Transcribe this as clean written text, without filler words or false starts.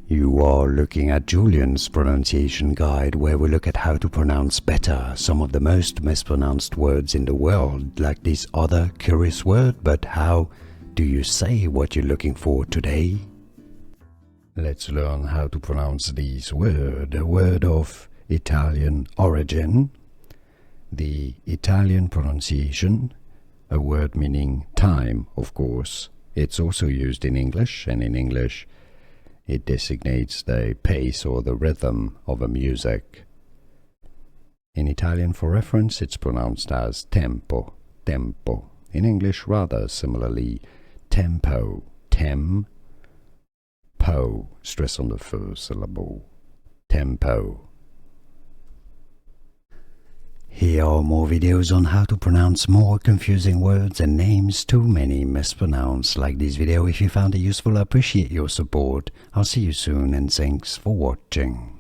You are looking at Julian's pronunciation guide, where we look at how to pronounce better some of the most mispronounced words in the world, like this other curious word. But how do you say what you're looking for today? Let's learn how to pronounce this word, a word of Italian origin. The Italian pronunciation, a word meaning time, of course. It's also used in English, and in English it designates the pace or the rhythm of a music. In Italian, for reference, it's pronounced as tempo, tempo. In English, rather similarly, tempo, tem, po, stress on the first syllable, tempo. Here are more videos on how to pronounce more confusing words and names too many mispronounced. Like this video if you found it useful. I appreciate your support. I'll see you soon and thanks for watching.